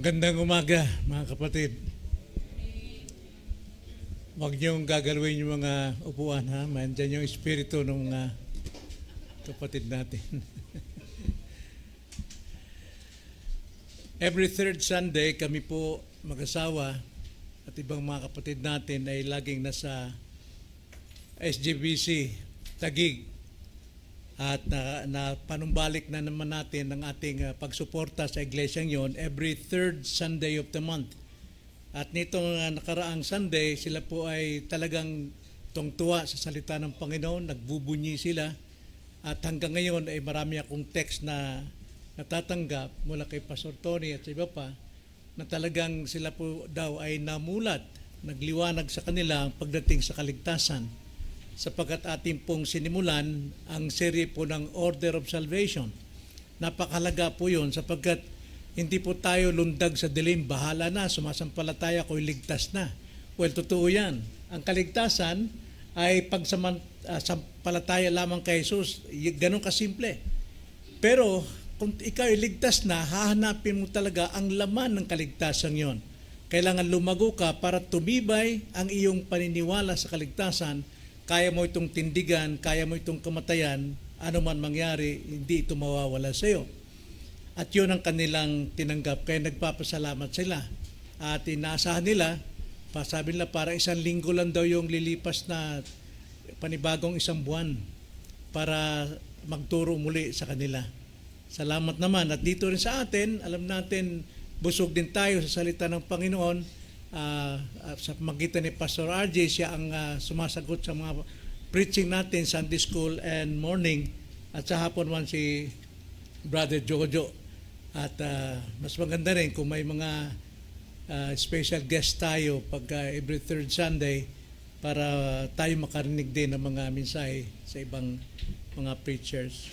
Magandang umaga, mga kapatid. Huwag niyong gagalawin yung mga upuan, ha? Mandyan yung espiritu ng kapatid natin. Every third Sunday, kami po mag-asawa at ibang mga kapatid natin ay laging nasa SGBC, Taguig. At na panumbalik na naman natin ang ating pagsuporta sa iglesyang yon every third Sunday of the month. At nitong nakaraang Sunday, sila po ay talagang tungtuwa sa salita ng Panginoon, nagbubunyi sila. At hanggang ngayon ay marami akong text na natatanggap mula kay Pastor Tony at sa iba pa, na talagang sila po daw ay namulat, nagliwanag sa kanila ang pagdating sa kaligtasan. Sapagkat ating pong sinimulan ang serye po ng Order of Salvation. Napakahalaga po yun sapagkat hindi po tayo lundag sa dilim, bahala na, sumasampalataya ko'y ligtas na. Well, totoo yan. Ang kaligtasan ay pagsampalataya lamang kay Jesus. Ganun kasimple. Pero kung ikaw ay ligtas na, hahanapin mo talaga ang laman ng kaligtasan yon. Kailangan lumago ka para tumibay ang iyong paniniwala sa kaligtasan. Kaya mo itong tindigan, kaya mo itong kamatayan, ano man mangyari, hindi ito mawawala sa iyo. At yun ang kanilang tinanggap, kaya nagpapasalamat sila. At inaasahan nila, sabi nila para 1 linggo lang daw yung lilipas na panibagong 1 buwan para magturo muli sa kanila. Salamat naman. At dito rin sa atin, alam natin, busog din tayo sa salita ng Panginoon. Sa pamagitan ni Pastor RJ, siya ang sumasagot sa mga preaching natin, Sunday School and morning, at sa hapon man si Brother Jojo. At mas maganda rin kung may mga special guest tayo pag every third Sunday para tayo makarinig din ng mga mensahe sa ibang mga preachers.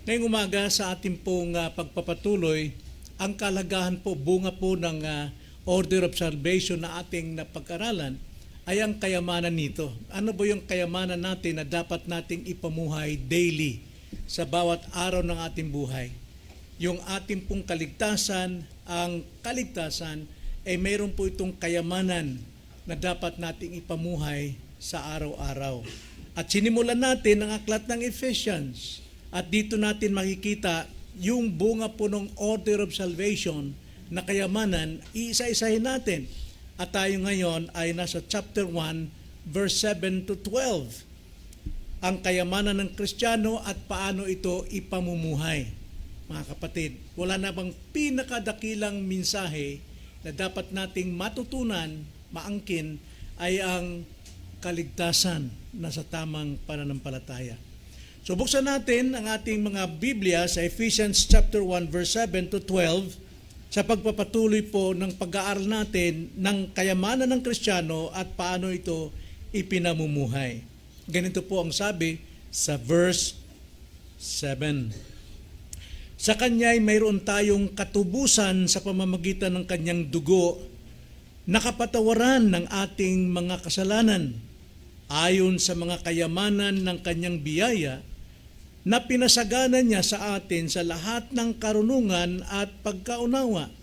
Ngayong umaga sa ating pong pagpapatuloy, ang kalagahan po, bunga po ng Order of Salvation na ating napag-aralan ay ang kayamanan nito. Ano ba yung kayamanan natin na dapat nating ipamuhay daily sa bawat araw ng ating buhay? Yung ating pong kaligtasan, ang kaligtasan ay mayroon po itong kayamanan na dapat nating ipamuhay sa araw-araw. At sinimulan natin ang aklat ng Ephesians. At dito natin makikita yung bunga po ng Order of Salvation na kayamanan, iisa-isahin natin. At tayo ngayon ay nasa chapter 1, verse 7 to 12. Ang kayamanan ng Kristiyano at paano ito ipamumuhay. Mga kapatid, wala na bang pinakadakilang mensahe na dapat nating matutunan, maangkin, ay ang kaligtasan na sa tamang pananampalataya. So buksan natin ang ating mga Biblia sa Ephesians chapter 1, verse 7 to 12, sa pagpapatuloy po ng pag-aaral natin ng kayamanan ng Kristiyano at paano ito ipinamumuhay. Ganito po ang sabi sa verse 7. Sa Kanya ay mayroon tayong katubusan sa pamamagitan ng Kanyang dugo, nakapatawaran ng ating mga kasalanan, ayon sa mga kayamanan ng Kanyang biyaya, na pinasagana niya sa atin sa lahat ng karunungan at pagkaunawa,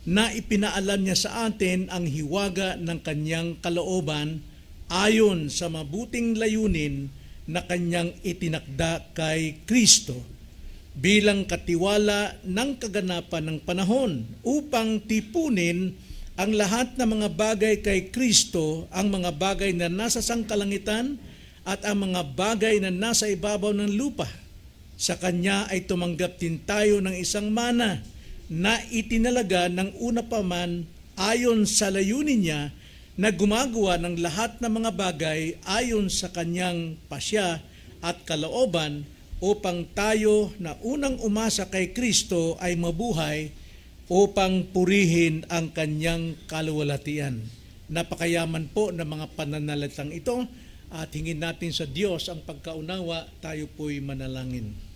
na ipinaalam niya sa atin ang hiwaga ng kanyang kalooban ayon sa mabuting layunin na kanyang itinakda kay Kristo bilang katiwala ng kaganapan ng panahon upang tipunin ang lahat ng mga bagay kay Kristo, ang mga bagay na nasa sangkalangitan at ang mga bagay na nasa ibabaw ng lupa. Sa Kanya ay tumanggap din tayo ng isang mana na itinalaga ng una pa man ayon sa layunin niya na gumagawa ng lahat ng mga bagay ayon sa Kanyang pasya at kalooban upang tayo na unang umasa kay Kristo ay mabuhay upang purihin ang Kanyang kaluwalhatian. Napakayaman po ng mga pananalitang ito at hingin natin sa Diyos ang pagkaunawa, tayo po'y manalangin.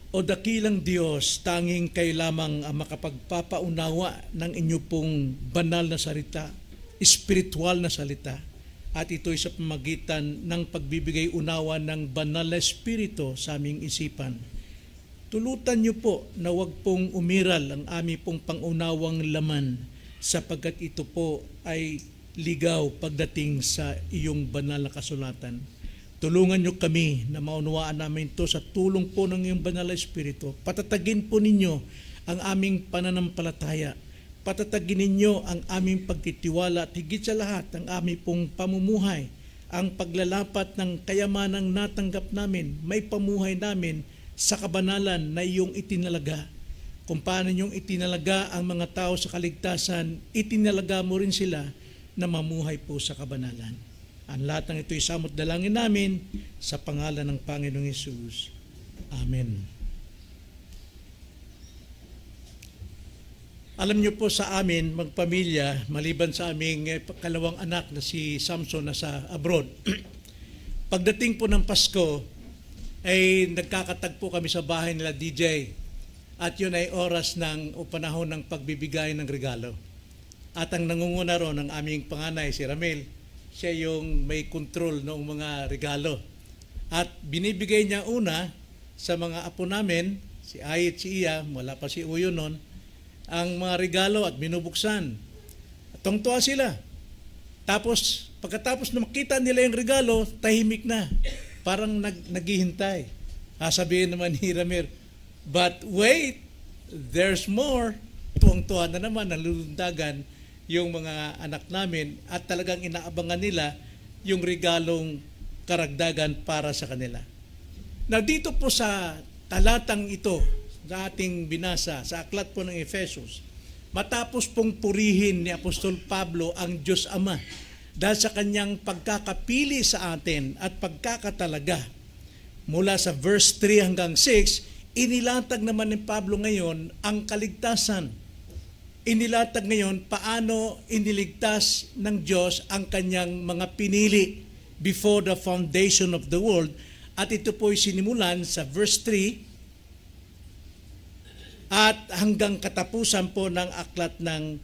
O dakilang Diyos, tanging kayo lamang ang makapagpapaunawa ng inyo pong banal na salita, espiritual na salita, at ito'y sa pamagitan ng pagbibigay unawa ng banal na espiritu sa aming isipan. tulutan niyo po na wag pong umiral ang aming pong pangunawang laman sapagkat ito po ay ligaw pagdating sa iyong banal na kasulatan. Tulungan niyo kami na maunawaan namin ito sa tulong po ng iyong banal na Espiritu. Patatagin po ninyo ang aming pananampalataya. Patatagin ninyo ang aming pagtitiwala at higit sa lahat ang aming pong pamumuhay, ang paglalapat ng kayamanang natanggap namin, may pamuhay namin sa kabanalan na iyong itinalaga. Kung paano niyong itinalaga ang mga tao sa kaligtasan, itinalaga mo rin sila na mamuhay po sa kabanalan. Ang lahat ng ito isamot dalangin namin sa pangalan ng Panginoong Hesus. Amen. Alam niyo po sa amin, magpamilya, maliban sa aming kalawang anak na si Samson na sa abroad, pagdating po ng Pasko, ay nagkakatagpo kami sa bahay nila DJ. At yun ay oras o panahon ng pagbibigay ng regalo. At ang nangunguna ron ng aming panganay, si Ramel, siya yung may control ng mga regalo. At binibigay niya una sa mga apo namin, si Ay at si Iya, wala pa si Uyo noon, ang mga regalo at binubuksan. At tungtuwa sila. Tapos, pagkatapos na makita nila yung regalo, tahimik na. Parang naghihintay. Sabihin naman ni Ramel, but wait, there's more. Tuwang-tuwa na naman, nalulundagan yung mga anak namin at talagang inaabangan nila yung regalong karagdagan para sa kanila. Now dito po sa talatang ito na ating binasa sa aklat po ng Efesos, matapos pong purihin ni Apostol Pablo ang Diyos Ama dahil sa kanyang pagkakapili sa atin at pagkakatalaga, mula sa verse 3 hanggang 6, inilatag naman ni Pablo ngayon ang kaligtasan. Inilatag ngayon paano iniligtas ng Diyos ang kanyang mga pinili before the foundation of the world. At ito po ay sinimulan sa verse 3 at hanggang katapusan po ng aklat ng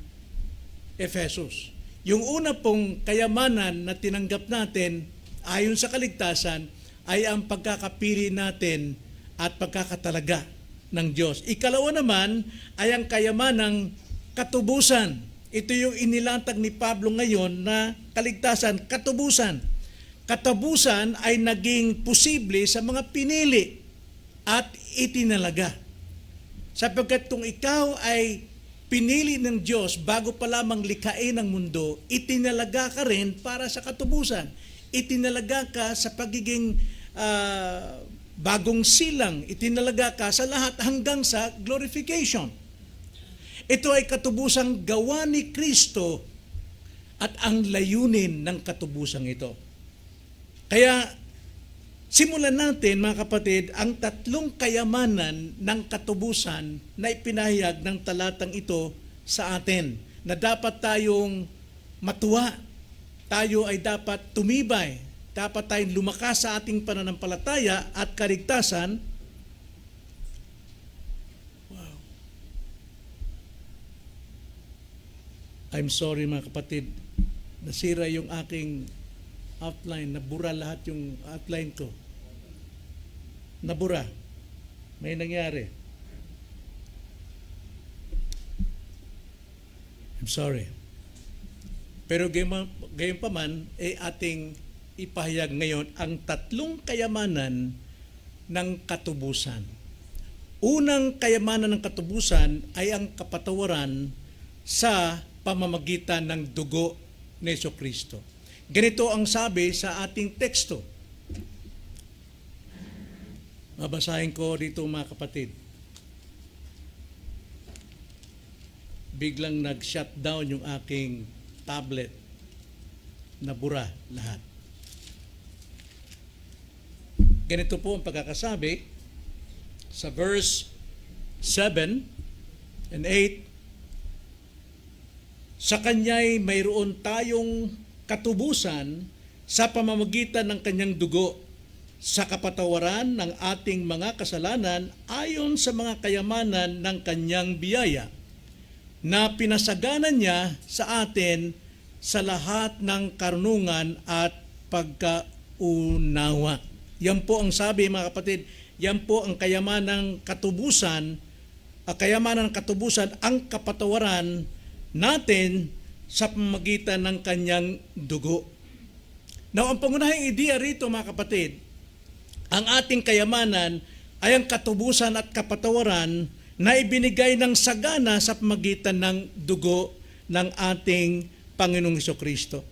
Efesos. Yung una pong kayamanan na tinanggap natin ayon sa kaligtasan ay ang pagkakapili natin at pagkakatalaga ng Diyos. Ikalawa naman ay ang kayamanang katubusan. Ito yung inilatag ni Pablo ngayon na kaligtasan, katubusan. Katubusan ay naging posible sa mga pinili at itinalaga. Sapagkat kung ikaw ay pinili ng Diyos bago pa lamang likhain ang mundo, itinalaga ka rin para sa katubusan. Itinalaga ka sa pagiging bagong silang. Itinalaga ka sa lahat hanggang sa glorification. Ito ay katubusang gawa ni Kristo at ang layunin ng katubusang ito. Kaya simulan natin mga kapatid ang tatlong kayamanan ng katubusan na ipinahayag ng talatang ito sa atin na dapat tayong matuwa, tayo ay dapat tumibay, dapat tayong lumakas sa ating pananampalataya at kaligtasan. I'm sorry mga kapatid, nasira yung aking outline, nabura lahat yung outline ko. Nabura. May nangyari. I'm sorry. Pero gayon pa man, ating ipahayag ngayon ang tatlong kayamanan ng katubusan. Unang kayamanan ng katubusan ay ang kapatawaran sa pamamagitan ng dugo ni Jesucristo. Ganito ang sabi sa ating teksto. Babasahin ko dito mga kapatid. Biglang nag-shutdown yung aking tablet. Nabura lahat. Ganito po ang pagkakasabi sa verse 7 and 8. Sa Kanya'y mayroon tayong katubusan sa pamamagitan ng Kanyang dugo sa kapatawaran ng ating mga kasalanan ayon sa mga kayamanan ng Kanyang biyaya na pinasaganan niya sa atin sa lahat ng karunungan at pagkaunawa. Yan po ang sabi mga kapatid, Yan po ang kayamanan ng katubusan, ang kapatawaran natin sa pamamagitan ng kanyang dugo. Now, ang pangunahing ideya rito, mga kapatid, ang ating kayamanan ay ang katubusan at kapatawaran na ibinigay ng sagana sa pamamagitan ng dugo ng ating Panginoong Hesukristo.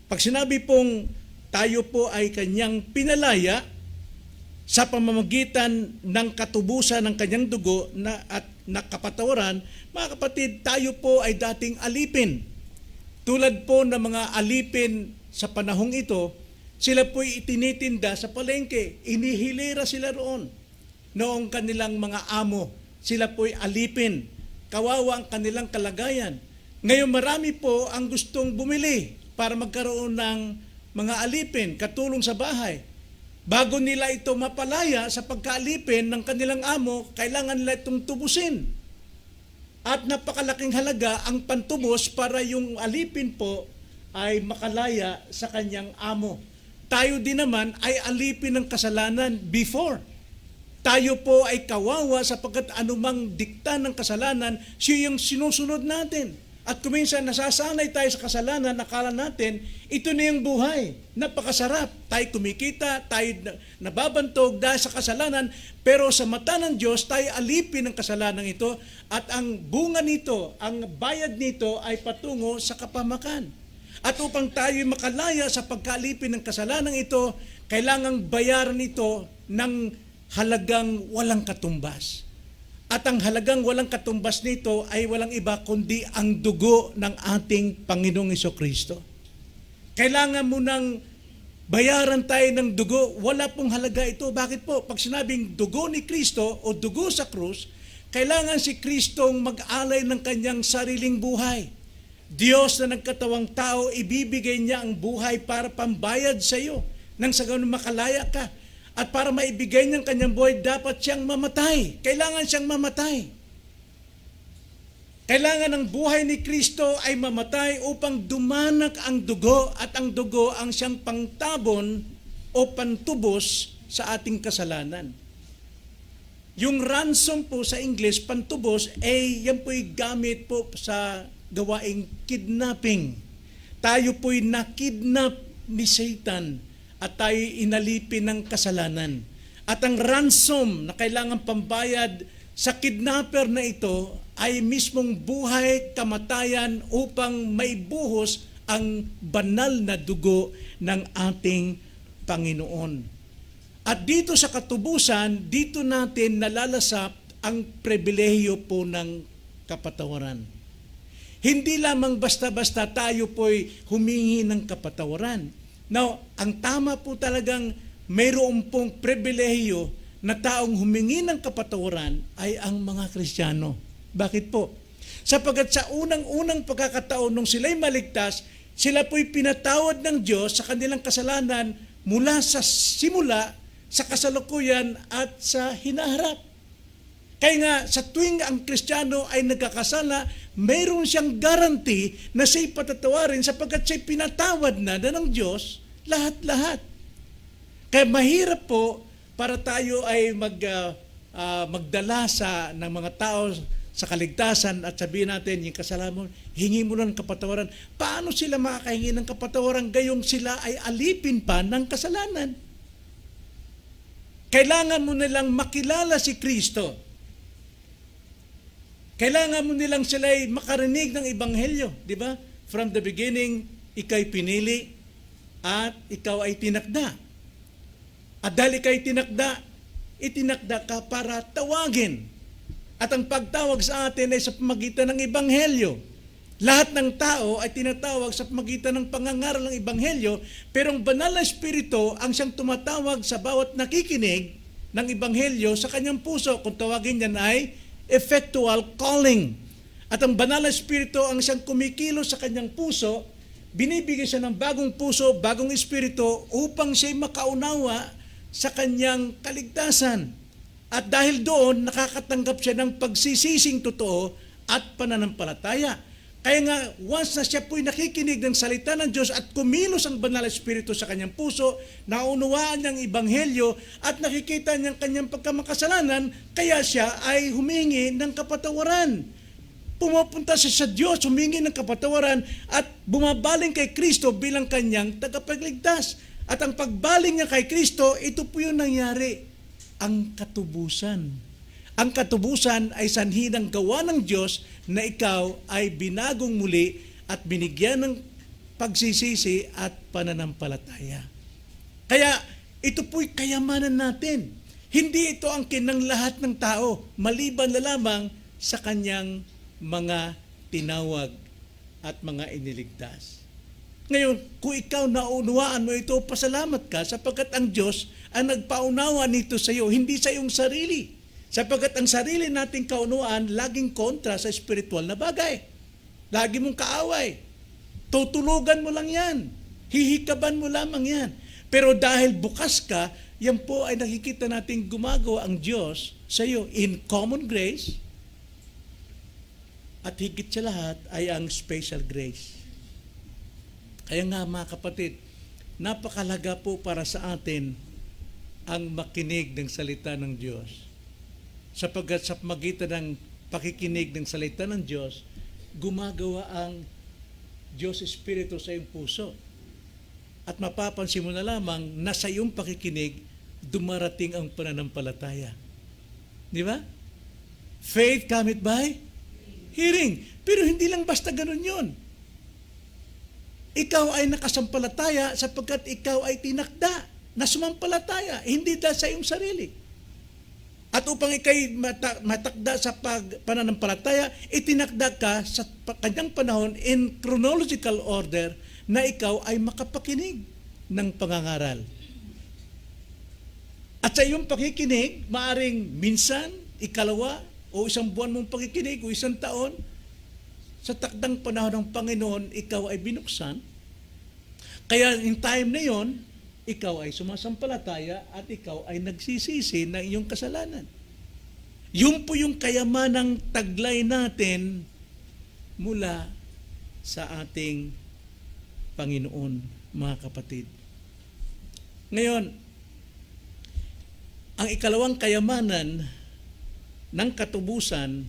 Pag sinabi pong tayo po ay kanyang pinalaya sa pamamagitan ng katubusan ng kanyang dugo at kapatawaran, mga kapatid, tayo po ay dating alipin. Tulad po ng mga alipin sa panahong ito, sila po'y itinitinda sa palengke, inihilera sila roon. Noong kanilang mga amo, sila po'y alipin, kawawa ang kanilang kalagayan. Ngayon marami po ang gustong bumili para magkaroon ng mga alipin, katulong sa bahay. Bago nila ito mapalaya sa pagkaalipin ng kanilang amo, kailangan nila itong tubusin. At napakalaking halaga ang pantubos para yung alipin po ay makalaya sa kanyang amo. Tayo din naman ay alipin ng kasalanan before. Tayo po ay kawawa sapagkat anumang dikta ng kasalanan, siya yung sinusunod natin. At kuminsan nasasanay tayo sa kasalanan, nakala natin, ito na yung buhay. Napakasarap. Tayo kumikita, tayo nababantog dahil sa kasalanan, pero sa mata ng Diyos, tayo alipin ng kasalanan ito at ang bunga nito, ang bayad nito ay patungo sa kapahamakan. At upang tayo makalaya sa pagkaalipin ng kasalanan ito, kailangang bayaran ito ng halagang walang katumbas. At ang halagang walang katumbas nito ay walang iba kundi ang dugo ng ating Panginoong Hesukristo. Kailangan mo nang bayaran tayo ng dugo, wala pong halaga ito. Bakit po? Pag sinabing dugo ni Kristo o dugo sa krus, kailangan si Kristong mag-alay ng kanyang sariling buhay. Diyos na nagkatawang tao, ibibigay niya ang buhay para pambayad sa iyo. Nang sa ganun makalaya ka. At para maibigay niyang kanyang buhay, dapat siyang mamatay. Kailangan siyang mamatay. Kailangan ang buhay ni Kristo ay mamatay upang dumanak ang dugo at ang dugo ang siyang pangtabon o pantubos sa ating kasalanan. Yung ransom po sa English, pantubos, yan po'y gamit po sa gawaing kidnapping. Tayo po'y nakidnap ni Satan at tayo inalipin ng kasalanan. At ang ransom na kailangan pambayad sa kidnapper na ito ay mismong buhay, kamatayan upang maibuhos ang banal na dugo ng ating Panginoon. At dito sa katubusan, dito natin nalalasap ang pribilehiyo po ng kapatawaran. Hindi lamang basta-basta tayo po'y humingi ng kapatawaran. Now, ang tama po talagang mayroon pong pribilehiyo na taong humingi ng kapatawaran ay ang mga Kristiyano. Bakit po? Sapagkat sa unang-unang pagkakataon nung sila'y maligtas, sila po'y pinatawad ng Diyos sa kanilang kasalanan mula sa simula, sa kasalukuyan at sa hinaharap. Kaya nga, sa tuwing ang Kristiyano ay nagkakasala, mayroon siyang guarantee na siya'y patatawarin sapagkat siya'y pinatawad na ng Diyos lahat-lahat. Kaya mahirap po para tayo ay magdala ng mga tao sa kaligtasan at sabihin natin, yung kasalanan mo, hingi mo ng kapatawaran. Paano sila makakahingi ng kapatawaran gayong sila ay alipin pa ng kasalanan? Kailangan mo nilang makilala si Kristo. Kailangan mo nilang sila'y makarinig ng Ebanghelyo, di ba? From the beginning, ikaw'y pinili at ikaw ay tinakda. At dahil ikaw'y itinakda ka para tawagin. At ang pagtawag sa atin ay sa pamagitan ng Ebanghelyo. Lahat ng tao ay tinatawag sa pamagitan ng pangangaral ng Ebanghelyo, pero ang banal na Espiritu ang siyang tumatawag sa bawat nakikinig ng Ebanghelyo sa kanyang puso. Kung tawagin niyan ay effectual calling. At ang banal na Espiritu ang siyang kumikilos sa kanyang puso, binibigay siya ng bagong puso, bagong espiritu upang siya'y makaunawa sa kanyang kaligtasan. At dahil doon, nakakatanggap siya ng pagsisising totoo at pananampalataya. Kaya nga, once na siya po'y nakikinig ng salita ng Diyos at kumilos ang banal na Espiritu sa kanyang puso, naunawaan niyang ibanghelyo at nakikita niyang kanyang pagkamakasalanan, kaya siya ay humingi ng kapatawaran. Pumupunta siya sa Diyos, humingi ng kapatawaran at bumabaling kay Kristo bilang kanyang tagapagligtas. At ang pagbaling niya kay Kristo, ito po yung nangyari, ang katubusan. Ang katubusan ay sanhi ng gawa ng Diyos na ikaw ay binagong muli at binigyan ng pagsisisi at pananampalataya. Kaya ito po'y kayamanan natin. Hindi ito ang kinanglahat ng tao, maliban na lamang sa kanyang mga tinawag at mga iniligtas. Ngayon, kung ikaw naunawaan mo ito, pasalamat ka sapagkat ang Diyos ang nagpaunawa nito sa iyo, hindi sa iyong sarili. Sapagkat ang sarili nating kaunawaan laging kontra sa spiritual na bagay. Lagi mong kaaway. Tutulugan mo lang yan. Hihikaban mo lamang yan. Pero dahil bukas ka, yan po ay nakikita natin gumagawa ang Diyos sa iyo in common grace at higit sa lahat ay ang special grace. Kaya nga mga kapatid, napakalaga po para sa atin ang makinig ng salita ng Diyos. Sapagkat sa magitan ng pakikinig ng salita ng Diyos, gumagawa ang Diyos Espiritu sa iyong puso. At mapapansin mo na lamang na sa iyong pakikinig, dumarating ang pananampalataya. Di ba? Faith cometh by hearing. Pero hindi lang basta ganun yun. Ikaw ay nakasampalataya sapagkat ikaw ay tinakda na sumampalataya, hindi dahil sa iyong sarili. At upang ikay matakda sa pananampalataya, itinakda ka sa kanyang panahon in chronological order na ikaw ay makapakinig ng pangangaral. At sa iyong pakikinig, maaring minsan, ikalawa, o isang buwan mong pakikinig, o isang taon, sa takdang panahon ng Panginoon, ikaw ay binuksan. Kaya in time na yon, ikaw ay sumasampalataya at ikaw ay nagsisisi ng iyong kasalanan. Yun po yung kayamanang taglay natin mula sa ating Panginoon, mga kapatid. Ngayon, ang ikalawang kayamanan ng katubusan,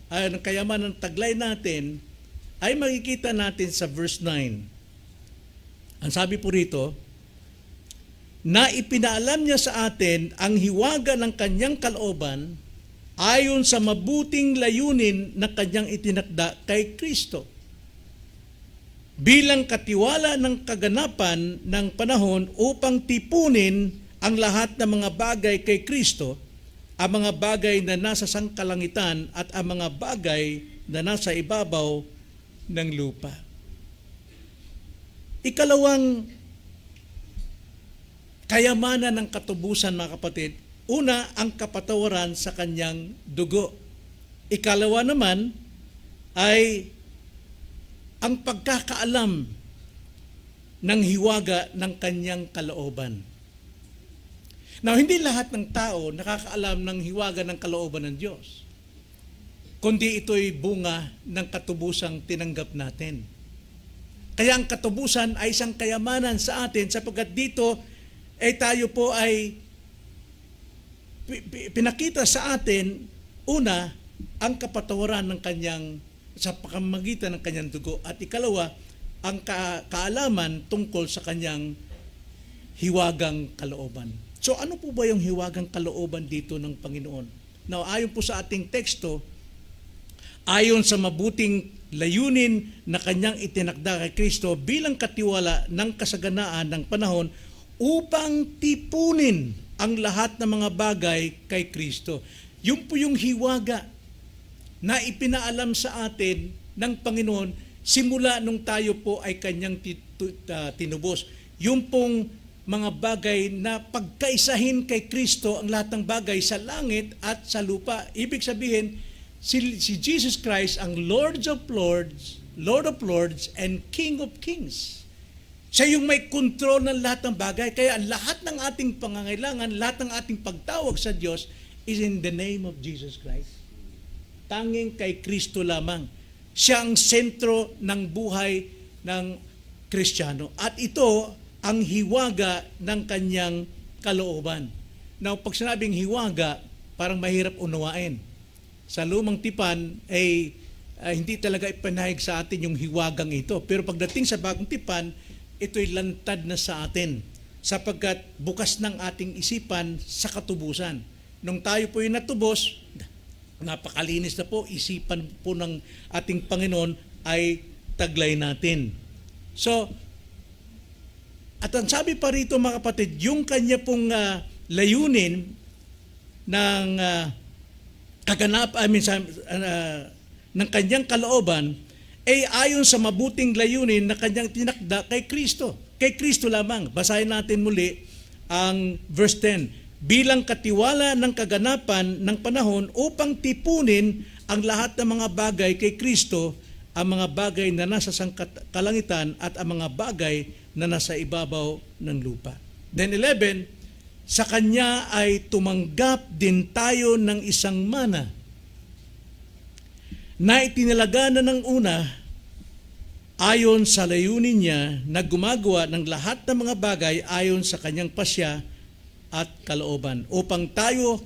ay ng kayamanan ng taglay natin, ay makikita natin sa verse 9. Ang sabi po rito, na ipinaalam niya sa atin ang hiwaga ng kanyang kalooban ayon sa mabuting layunin na kanyang itinakda kay Kristo. Bilang katiwala ng kaganapan ng panahon upang tipunin ang lahat ng mga bagay kay Kristo, ang mga bagay na nasa sangkalangitan at ang mga bagay na nasa ibabaw ng lupa. Ikalawang kayamanan ng katubusan, mga kapatid, una, ang kapatawaran sa kanyang dugo. Ikalawa naman ay ang pagkakaalam ng hiwaga ng kanyang kalooban. Now, hindi lahat ng tao nakakaalam ng hiwaga ng kalooban ng Diyos, kundi ito'y bunga ng katubusang tinanggap natin. Kaya ang katubusan ay isang kayamanan sa atin sapagkat dito tayo po ay pinakita sa atin, una, ang kapatawaran ng kanyang, sa pamamagitan ng kanyang dugo. At ikalawa, ang kaalaman tungkol sa kanyang hiwagang kalooban. So ano po ba yung hiwagang kalooban dito ng Panginoon? Now, ayon po sa ating teksto, ayon sa mabuting layunin na kanyang itinakda kay Kristo bilang katiwala ng kasaganaan ng panahon upang tipunin ang lahat ng mga bagay kay Kristo. Yun po yung hiwaga na ipinaalam sa atin ng Panginoon simula nung tayo po ay kanyang tinubos. Yung pong mga bagay na pagkaisahin kay Kristo ang lahat ng bagay sa langit at sa lupa. Ibig sabihin, si Jesus Christ ang Lord of Lords and King of Kings. Siya yung may kontrol ng lahat ng bagay. Kaya lahat ng ating pangangailangan, lahat ng ating pagtawag sa Diyos is in the name of Jesus Christ. Tanging kay Kristo lamang. Siya ang sentro ng buhay ng Kristiyano. At ito ang hiwaga ng kanyang kalooban. Now, pag sinabing hiwaga, parang mahirap unawain. Sa lumang tipan ay hindi talaga ipanahig sa atin yung hiwagang ito. Pero pagdating sa bagong tipan, ito'y lantad na sa atin sapagkat bukas ng ating isipan sa katubusan. Nung tayo po'y natubos, napakalinis na po, isipan po ng ating Panginoon ay taglay natin. So, at ang sabi pa rito mga kapatid, yung kanya pong layunin ng ng kanyang kalooban ay ayon sa mabuting layunin na kanyang tinakda kay Kristo. Kay Kristo lamang. Basahin natin muli ang verse 10. Bilang katiwala ng kaganapan ng panahon upang tipunin ang lahat ng mga bagay kay Kristo, ang mga bagay na nasa kalangitan at ang mga bagay na nasa ibabaw ng lupa. Then 11, sa Kanya ay tumanggap din tayo ng isang mana na itinalaga na ng una ayon sa layunin niya na gumagawa ng lahat ng mga bagay ayon sa Kanyang pasya at kalooban, upang tayo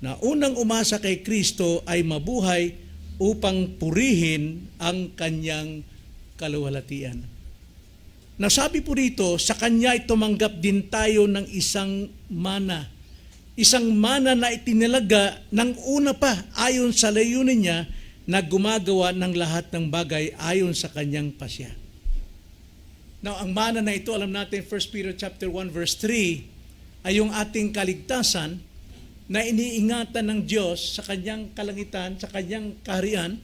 na unang umasa kay Kristo ay mabuhay upang purihin ang Kanyang kaluwalhatian. Nasabi po rito, sa Kanya ay tumanggap din tayo ng isang mana. Isang mana na itinalaga ng una pa ayon sa layunin niya na gumagawa ng lahat ng bagay ayon sa Kanyang pasya. Now, ang mana na ito, alam natin, 1 Peter chapter 1 verse 3, ay yung ating kaligtasan na iniingatan ng Diyos sa Kanyang kalangitan, sa Kanyang kaharian,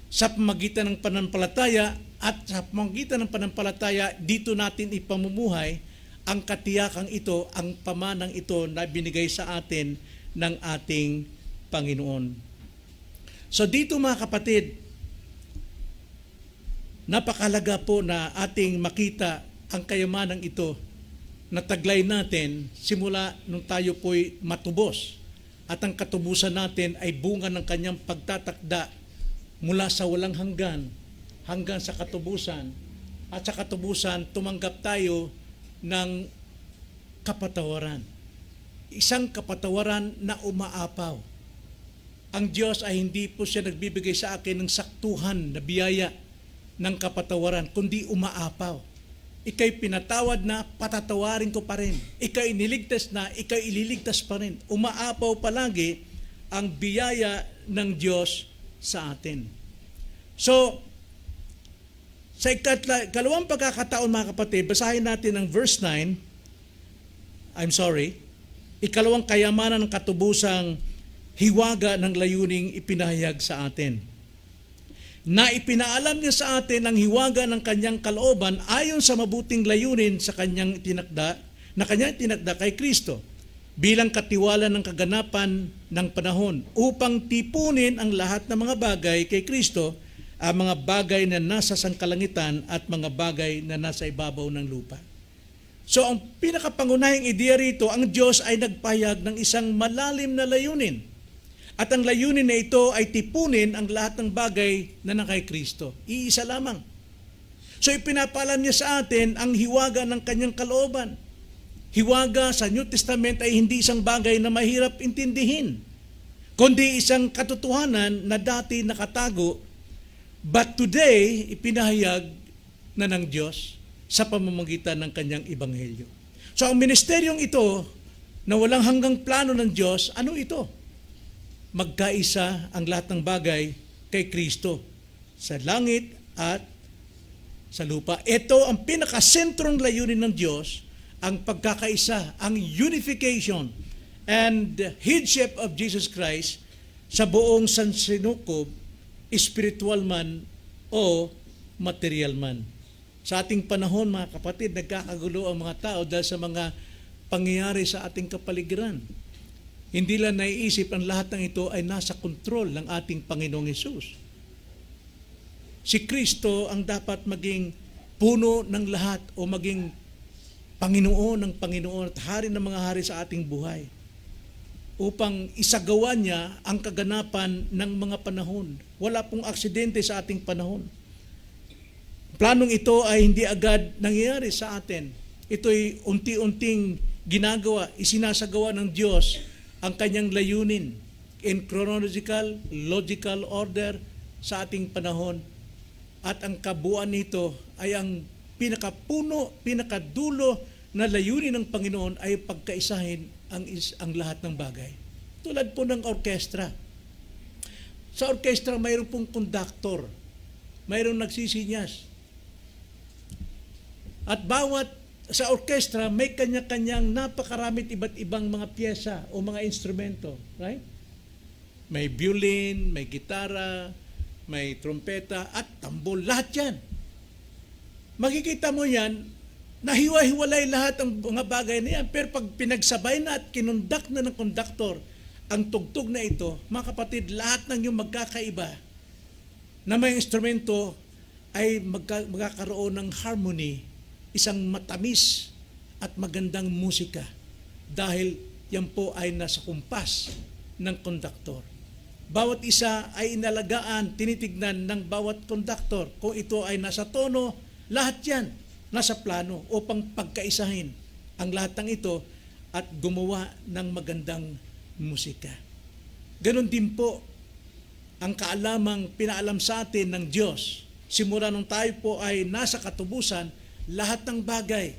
sa pamagitan ng pananampalataya, at sa pamagitan ng pananampalataya, dito natin ipamumuhay ang katiyakang ito, ang pamanang ito na binigay sa atin ng ating Panginoon. So dito mga kapatid, napakalaga po na ating makita ang kayamanang ito na taglay natin simula nung tayo po'y matubos. At ang katubusan natin ay bunga ng Kanyang pagtatakda mula sa walang hanggan sa katubusan. At sa katubusan, tumanggap tayo ng kapatawaran. Isang kapatawaran na umaapaw. Ang Diyos ay hindi po siya nagbibigay sa akin ng saktuhan na biyaya ng kapatawaran, kundi umaapaw. Ika'y pinatawad na, patatawarin ko pa rin. Ika'y niligtas na, ika'y ililigtas pa rin. Umaapaw palagi ang biyaya ng Diyos sa atin. So, sa ikalawang pagkakataon mga kapatid, basahin natin ang verse 9. Ikalawang kayamanan ng katubusang hiwaga ng layuning ipinahayag sa atin. Na ipinaalam niya sa atin ang hiwaga ng Kanyang kalooban ayon sa mabuting layunin sa Kanyang tinakda, na Kanyang tinakda kay Kristo, bilang katiwala ng kaganapan ng panahon, upang tipunin ang lahat ng mga bagay kay Kristo, ang mga bagay na nasa sangkalangitan at mga bagay na nasa ibabaw ng lupa. So ang pinakapangunahing ideya rito, ang Diyos ay nagpahayag ng isang malalim na layunin. At ang layunin na ito ay tipunin ang lahat ng bagay na na kay Kristo. Iisa lamang. So ipinapalam niya sa atin ang hiwaga ng Kanyang kalooban. Hiwaga sa New Testament ay hindi isang bagay na mahirap intindihin, kundi isang katotohanan na dati nakatago, but today ipinahayag na ng Diyos sa pamamagitan ng Kanyang ebanghelyo. So ang ministeryong ito na walang hanggang plano ng Diyos, ano ito? Magkaisa ang lahat ng bagay kay Kristo sa langit at sa lupa. Ito ang pinakasentrong layunin ng Diyos, ang pagkakaisa, ang unification and headship of Jesus Christ sa buong sansinukob, spiritual man o material man. Sa ating panahon mga kapatid, nagkakagulo ang mga tao dahil sa mga pangyayari sa ating kapaligiran. Hindi lang naiisip ang lahat ng ito ay nasa kontrol ng ating Panginoong Hesus. Si Kristo ang dapat maging puno ng lahat o maging Panginoon ng Panginoon at hari ng mga hari sa ating buhay. upang isagawa niya ang kaganapan ng mga panahon. Wala pong aksidente sa ating panahon. Planong ito ay hindi agad nangyayari sa atin. Ito'y unti-unting ginagawa, isinasagawa ng Diyos ang kanyang layunin in chronological, logical order sa ating panahon. At ang kabuuan nito ay ang pinakapuno, pinakadulo na layunin ng Panginoon ay pagkaisahin ang lahat ng bagay. Tulad po ng orkestra. Sa orkestra, mayroon pong conductor. Mayroong nagsisinyas. At sa orkestra, may kanya-kanyang napakaramit iba't ibang mga pyesa o mga instrumento. Right? May violin, may gitara, may trompeta, at tambol. Lahat yan. Makikita mo yan, nahiwa-hiwalay lahat ang mga bagay na yan. Pero pag pinagsabay na at kinundak na ng konduktor ang tugtog na ito, mga kapatid, lahat ng yung magkakaiba na may instrumento ay magkakaroon ng harmony, isang matamis at magandang musika dahil yan po ay nasa kumpas ng konduktor. Bawat isa ay inalagaan, tinitignan ng bawat konduktor. Kung ito ay nasa tono, lahat yan nasa plano upang pagkaisahin ang lahat ng ito at gumawa ng magandang musika. Ganon din po ang kaalamang pinaalam sa atin ng Diyos. Simula nung tayo po ay nasa katubusan, lahat ng bagay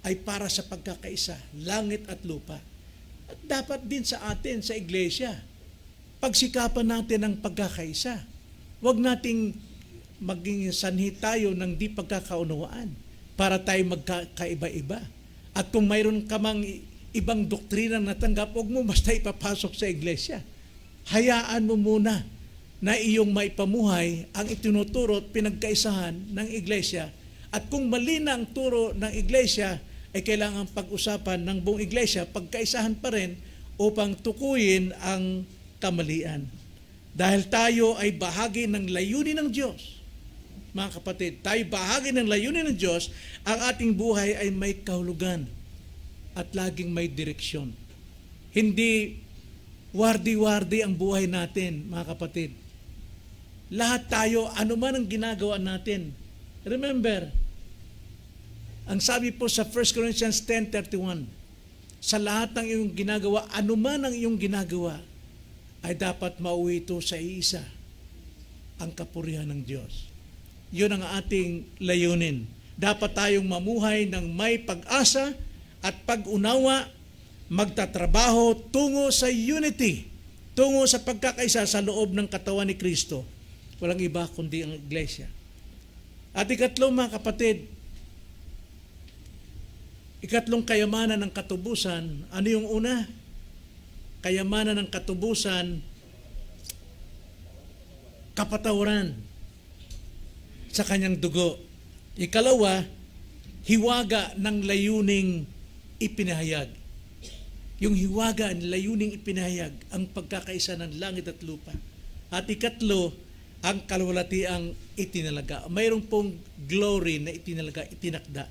ay para sa pagkakaisa, langit at lupa. At dapat din sa atin, sa iglesia, pagsikapan natin ang pagkakaisa. Huwag nating maging sanhi tayo ng di pagkakaunawaan para tayo magkaiba-iba. At kung mayroon ka mang ibang doktrinang natanggap, huwag mo basta ipapasok sa iglesia. Hayaan mo muna na iyong maipamuhay ang itinuturo at pinagkaisahan ng iglesia. At kung mali na ang turo ng iglesia, ay kailangan pag-usapan ng buong iglesia, pagkaisahan pa rin upang tukuyin ang kamalian. Dahil tayo ay bahagi ng layunin ng Diyos. Mga kapatid, tayo bahagi ng layunin ng Diyos, ang ating buhay ay may kahulugan at laging may direksyon. Hindi wardi-wardi ang buhay natin, mga kapatid. Lahat tayo, anuman ang ginagawa natin. Remember, ang sabi po sa 1 Corinthians 10:31, sa lahat ng iyong ginagawa, anuman ang iyong ginagawa, ay dapat mauwi ito sa iisa, ang kapurihan ng Diyos. Yun ang ating layunin. Dapat tayong mamuhay ng may pag-asa at pag-unawa, magtatrabaho tungo sa unity, tungo sa pagkakaisa sa loob ng katawan ni Kristo. Walang iba kundi ang iglesia. At ikatlo, mga kapatid, ikatlong kayamanan ng katubusan, ano yung una? Kayamanan ng katubusan, kapatawaran sa kanyang dugo. Ikalawa, hiwaga ng layuning ipinahayag. Yung hiwaga ng layuning ipinahayag, ang pagkakaisa ng langit at lupa. At ikatlo, ang kalwalatiang itinalaga. Mayroon pong glory na itinalaga, itinakda.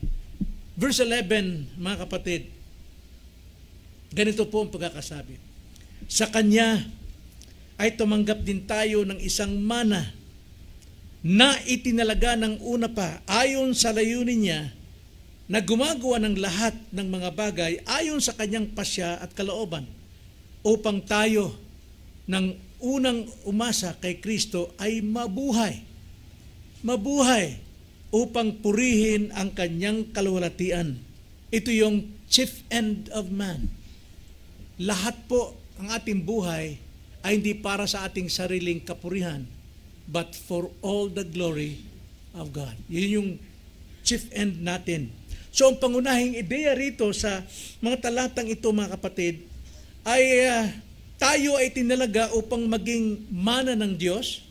Verse 11, mga kapatid, ganito po ang pagkakasabi. Sa Kanya ay tumanggap din tayo ng isang mana na itinalaga ng una pa ayon sa layunin niya na gumagawa ng lahat ng mga bagay ayon sa Kanyang pasya at kalooban upang tayo ng unang umasa kay Kristo ay mabuhay. Mabuhay upang purihin ang Kanyang kaluwalhatian. Ito yung chief end of man. Lahat po ang ating buhay ay hindi para sa ating sariling kapurihan, but for all the glory of God. Yun yung chief end natin. So ang pangunahing ideya rito sa mga talatang ito, mga kapatid, ay tayo ay tinalaga upang maging mana ng Diyos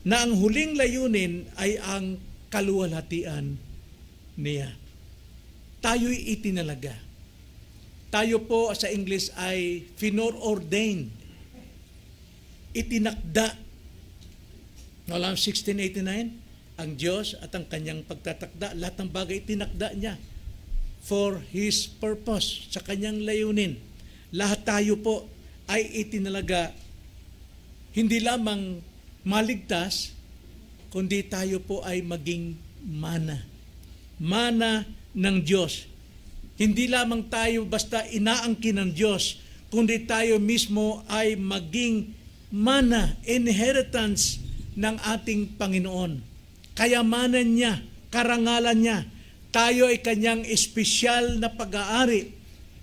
na ang huling layunin ay ang kaluwalhatian niya. Tayo'y itinalaga. Tayo po sa English ay finor-ordained. Itinakda. Alam, 1689, ang Diyos at ang Kanyang pagtatakda, lahat ng bagay itinakda niya for His purpose, sa Kanyang layunin. Lahat tayo po ay itinalaga hindi lamang maligtas, kundi tayo po ay maging mana. Mana ng Diyos. Hindi lamang tayo basta inaangkin ng Diyos, kundi tayo mismo ay maging mana, inheritance ng ating Panginoon. Kayamanan niya, karangalan niya. Tayo ay kanyang espesyal na pag-aari.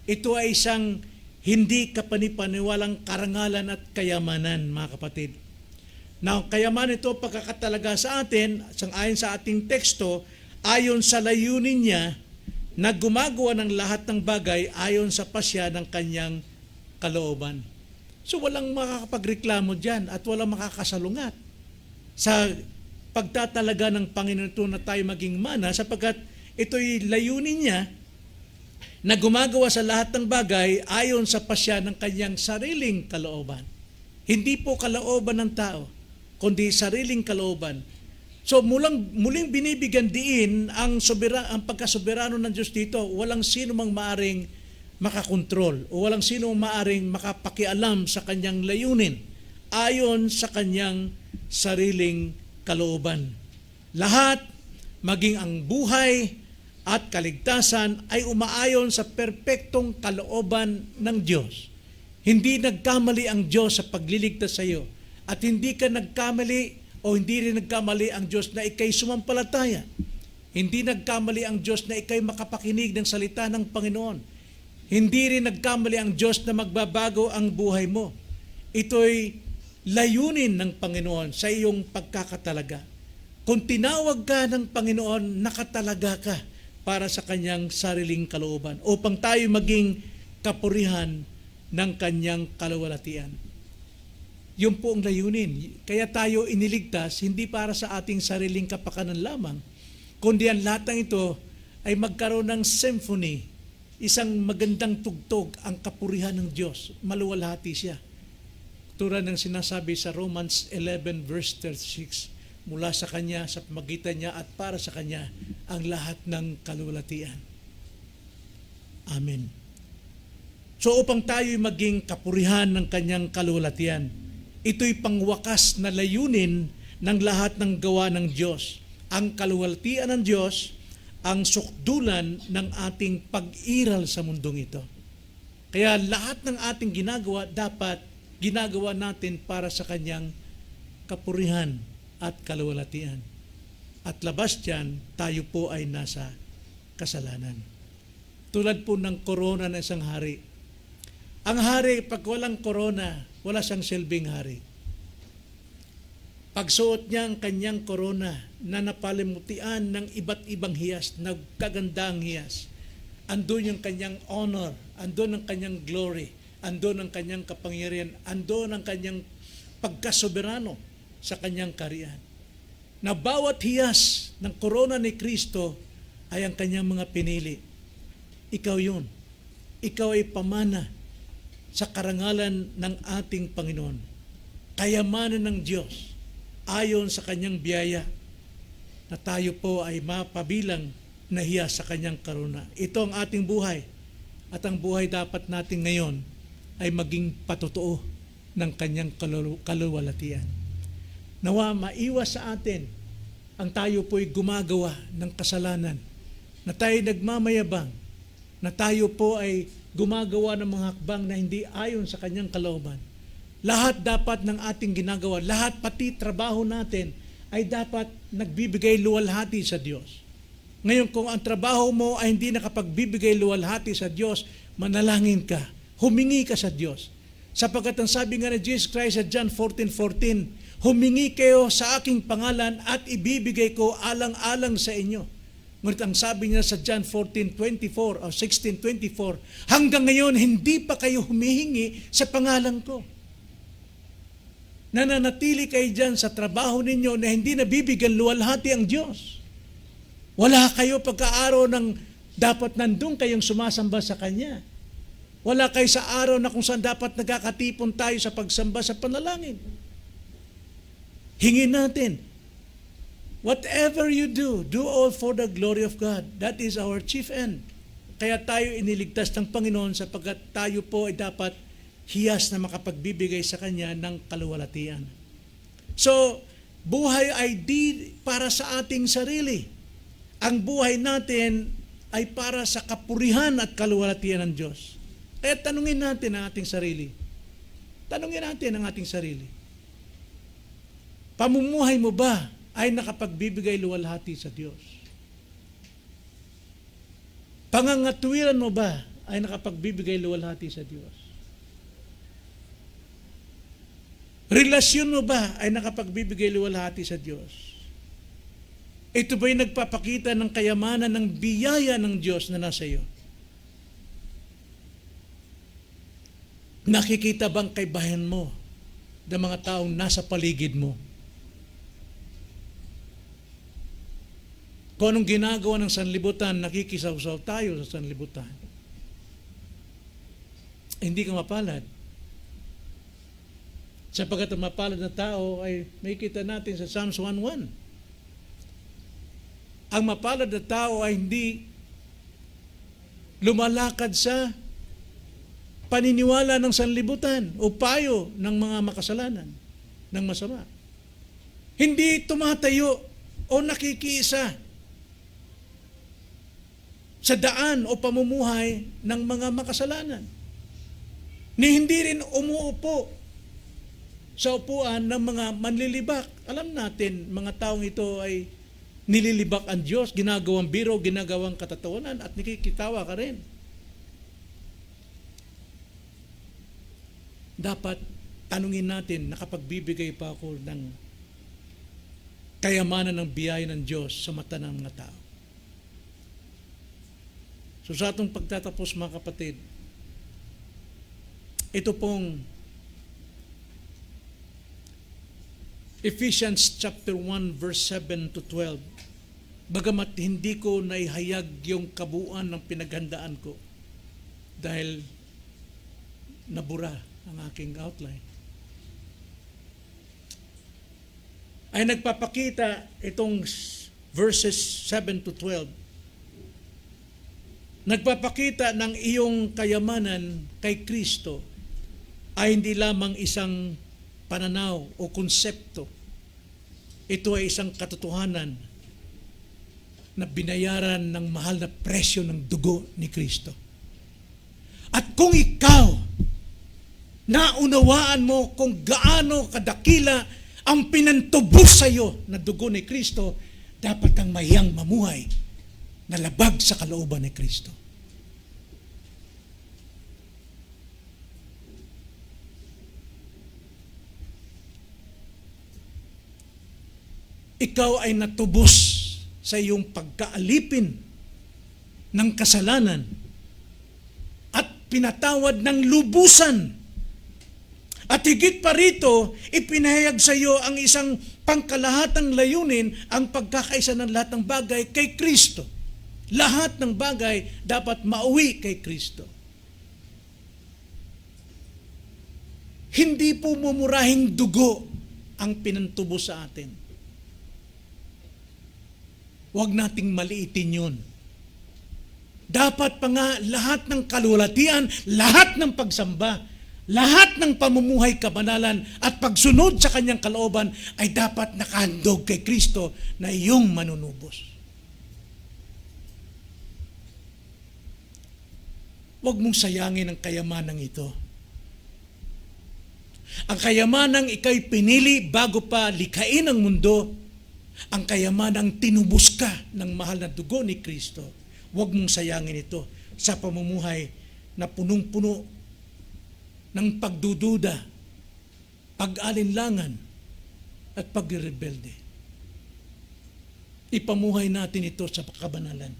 Ito ay isang hindi kapanipaniwalang karangalan at kayamanan, mga kapatid. Now, kayamanan ito pagkakatalaga sa atin, ayon sa ating teksto, ayon sa layunin niya na gumagawa ng lahat ng bagay ayon sa pasya ng kanyang kalooban. So walang makakapagreklamo dyan at walang makakasalungat sa pagtatalaga ng Panginoon ito na tayo maging mana, sapagkat ito'y layunin niya na gumagawa sa lahat ng bagay ayon sa pasya ng kanyang sariling kalooban. Hindi po kalooban ng tao, kundi sariling kalooban. So muling binibigyan diin ang pagkasoberano ng Diyos dito. Walang sino mang maaring makakontrol o walang sino mang maaring makapakialam sa kanyang layunin ayon sa kanyang sariling kalooban. Lahat, maging ang buhay at kaligtasan, ay umaayon sa perpektong kalooban ng Diyos. Hindi nagkamali ang Diyos sa pagliligtas sa iyo, at hindi ka nagkamali o hindi rin nagkamali ang Diyos na ikay sumampalataya. Hindi nagkamali ang Diyos na ikay makapakinig ng salita ng Panginoon. Hindi rin nagkamali ang Diyos na magbabago ang buhay mo. Ito'y layunin ng Panginoon sa iyong pagkakatalaga. Kung tinawag ka ng Panginoon, nakatalaga ka para sa kanyang sariling kalooban upang tayo maging kapurihan ng kanyang kaluwalhatian. Yun po ang layunin. Kaya tayo iniligtas hindi para sa ating sariling kapakanan lamang, kundi ang lahat ng ito ay magkaroon ng symphony, isang magandang tugtog, ang kapurihan ng Diyos. Maluwalhati siya. Tulad ng sinasabi sa Romans 11 verse 36, mula sa Kanya, sa pamagitan niya at para sa Kanya ang lahat ng kaluwalhatian. Amen. So upang tayo'y maging kapurihan ng Kanyang kaluwalhatian, ito'y pangwakas na layunin ng lahat ng gawa ng Diyos. Ang kaluwalhatian ng Diyos, ang sukdulan ng ating pag-iral sa mundong ito. Kaya lahat ng ating ginagawa, dapat ginagawa natin para sa Kanyang kapurihan at kaluwalhatian. At labas diyan, tayo po ay nasa kasalanan. Tulad po ng korona ng isang hari. Ang hari, pag walang korona, wala siyang silbing hari. Pagsuot niya ang kanyang korona na napalimutian ng iba't ibang hiyas, nagkagandang hiyas, andun yung kanyang honor, andun ang kanyang glory, andun ang kanyang kapangyarihan, andun ang kanyang pagkasoberano sa kanyang kaharian. Na bawat hiyas ng korona ni Kristo ay ang kanyang mga pinili. Ikaw yun. Ikaw ay pamana sa karangalan ng ating Panginoon. Kayamanan ng Diyos ayon sa kanyang biyaya na tayo po ay mapabilang na hiyas sa kanyang karuna. Ito ang ating buhay, at ang buhay dapat natin ngayon ay maging patotoo ng kanyang kaluwalhatian. Nawa maiwas sa atin ang tayo po'y gumagawa ng kasalanan, na tayo nagmamayabang, na tayo po ay gumagawa ng mga hakbang na hindi ayon sa kanyang kalooban. Lahat dapat ng ating ginagawa, lahat pati trabaho natin ay dapat nagbibigay luwalhati sa Diyos. Ngayon, kung ang trabaho mo ay hindi nakapagbibigay luwalhati sa Diyos, manalangin ka, humingi ka sa Diyos. Sapagkat ang sabi nga ni Jesus Christ sa John 14:14, humingi kayo sa aking pangalan at ibibigay ko alang-alang sa inyo. Ngunit ang sabi niya sa John 14:24 o 16:24, hanggang ngayon hindi pa kayo humihingi sa pangalan ko. Nananatili kayo dyan sa trabaho ninyo na hindi nabibigyan luwalhati ang Diyos. Wala kayo pagkaaraw ng dapat nandun kayong sumasamba sa Kanya. Wala kayo sa araw na kung saan dapat nagkakatipon tayo sa pagsamba sa panalangin. Hingin natin, whatever you do, do all for the glory of God. That is our chief end. Kaya tayo iniligtas ng Panginoon sapagkat tayo po ay dapat hiyas na makapagbibigay sa kanya ng kaluwalhatian. So, buhay ay di para sa ating sarili. Ang buhay natin ay para sa kapurihan at kaluwalhatian ng Diyos. Kaya tanungin natin ang ating sarili. Tanungin natin ang ating sarili. Pamumuhay mo ba ay nakapagbibigay luwalhati sa Diyos? Pangangatwiran mo ba ay nakapagbibigay luwalhati sa Diyos? Relasyon mo ba ay nakapagbibigay luwalhati sa Diyos? Ito ba'y nagpapakita ng kayamanan ng biyaya ng Diyos na nasa iyo? Nakikita bang kaibahan mo ng mga taong nasa paligid mo? Kung anong ginagawa ng sanlibutan, nakikisaw-saw tayo sa sanlibutan. Hindi ka mapalad. Sapagkat ang mapalad na tao ay may kita natin sa Psalms 1:1. Ang mapalad na tao ay hindi lumalakad sa paniniwala ng sanlibutan o payo ng mga makasalanan, ng masama. Hindi tumatayo o nakikiisa sa daan o pamumuhay ng mga makasalanan. Ni hindi rin umuupo sa upuan ng mga manlilibak. Alam natin, mga taong ito ay nililibak ang Diyos, ginagawang biro, ginagawang katatawanan, at nakikitawa ka rin. Dapat tanungin natin, nakapagbibigay pa ako ng kayamanan ng biyaya ng Diyos sa mata ng mga tao. So sa atong pagtatapos, mga kapatid, ito pong Ephesians chapter 1 verse 7 to 12. Bagamat hindi ko naihayag yung kabuuan ng pinaghandaan ko dahil nabura ang aking outline, ay nagpapakita itong verses 7 to 12. Nagpapakita ng iyong kayamanan kay Kristo ay hindi lamang isang pananaw o konsepto. Ito ay isang katotohanan na binayaran ng mahal na presyo ng dugo ni Kristo. At kung ikaw naunawaan mo kung gaano kadakila ang pinantubos sa iyo na dugo ni Kristo, dapat kang mahiyang mamuhay na labag sa kalooban ni Kristo. Ikaw ay natubos sa iyong pagkaalipin ng kasalanan at pinatawad ng lubusan. At higit pa rito, ipinahayag sa iyo ang isang pangkalahatang layunin, ang pagkakaisa ng lahat ng bagay kay Kristo. Lahat ng bagay dapat mauwi kay Kristo. Hindi po mumurahing dugo ang pinantubos sa atin. Huwag nating maliitin yun. Dapat pa nga lahat ng kaluwalhatian, lahat ng pagsamba, lahat ng pamumuhay kabanalan at pagsunod sa kanyang kalooban ay dapat nakahandog kay Kristo na iyong manunubos. Huwag mong sayangin ang kayamanang ito. Ang kayamanang ika'y pinili bago pa likhain ang mundo, ang kayamanang tinubos ka ng mahal na dugo ni Kristo. Huwag mong sayangin ito sa pamumuhay na punong-puno ng pagdududa, pag-alinlangan, at pagrebelde. Ipamuhay natin ito sa kabanalan.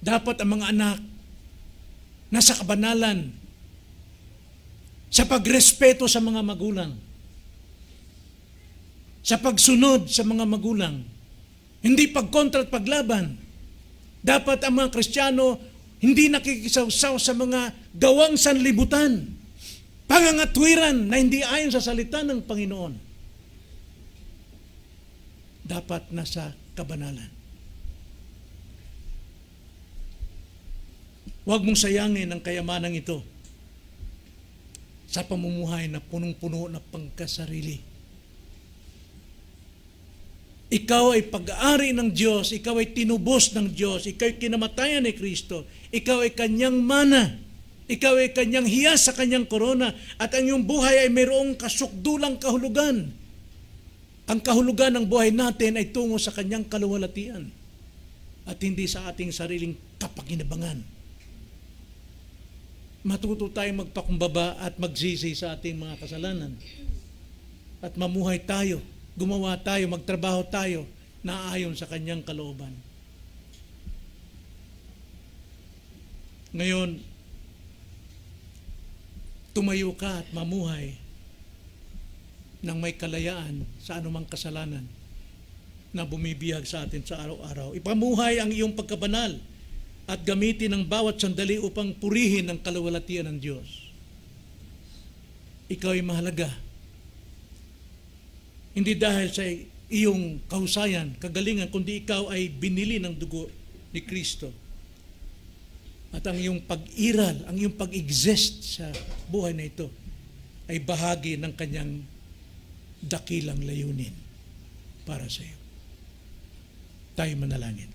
Dapat ang mga anak nasa kabanalan, sa pagrespeto sa mga magulang, sa pagsunod sa mga magulang, hindi pagkontra at paglaban. Dapat ang mga Kristiyano hindi nakikisaw-saw sa mga gawang sanlibutan, pangangatwiran na hindi ayon sa salita ng Panginoon. Dapat nasa kabanalan. Huwag mong sayangin ang kayamanang ito sa pamumuhay na punong-puno na pangkasarili. Ikaw ay pag-aari ng Diyos, ikaw ay tinubos ng Diyos, ikaw ay kinamatayan ni Kristo, ikaw ay kanyang mana, ikaw ay kanyang hiyas sa kanyang korona, at ang iyong buhay ay mayroong kasukdulang kahulugan. Ang kahulugan ng buhay natin ay tungo sa kanyang kaluwalhatian at hindi sa ating sariling kapakinabangan. Matuto tayong magpakumbaba at magsisi sa ating mga kasalanan at mamuhay tayo, gumawa tayo, magtrabaho tayo na ayon sa kanyang kalooban. Ngayon, tumayo ka at mamuhay ng may kalayaan sa anumang kasalanan na bumibihag sa atin sa araw-araw. Ipamuhay ang iyong pagkabanal at gamitin ang bawat sandali upang purihin ang kaluwalhatian ng Diyos. Ikaw ay mahalaga. Hindi dahil sa iyong kahusayan, kagalingan, kundi ikaw ay binili ng dugo ni Kristo. At ang iyong pag-iral, ang iyong pag-exist sa buhay na ito ay bahagi ng kanyang dakilang layunin para sa iyo. Tayo manalangin.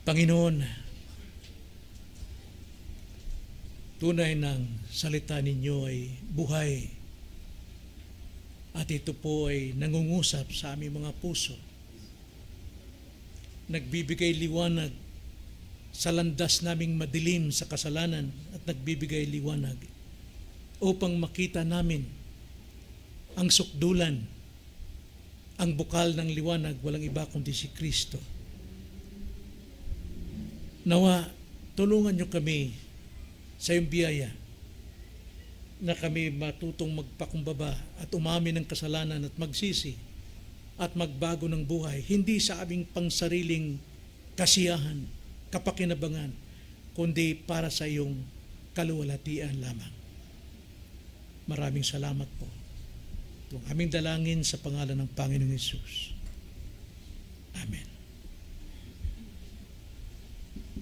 Panginoon, tunay ng salita ninyo ay buhay at ito po ay nangungusap sa aming mga puso. Nagbibigay liwanag sa landas naming madilim sa kasalanan at nagbibigay liwanag upang makita namin ang sukdulan, ang bukal ng liwanag, walang iba kundi si Kristo. Nawa, tulungan niyo kami sa iyong biyaya na kami matutong magpakumbaba at umamin ng kasalanan at magsisi at magbago ng buhay, hindi sa aming pangsariling kasiyahan, kapakinabangan, kundi para sa iyong kaluwalhatian lamang. Maraming salamat po. Itong aming dalangin sa pangalan ng Panginoong Hesus. Amen.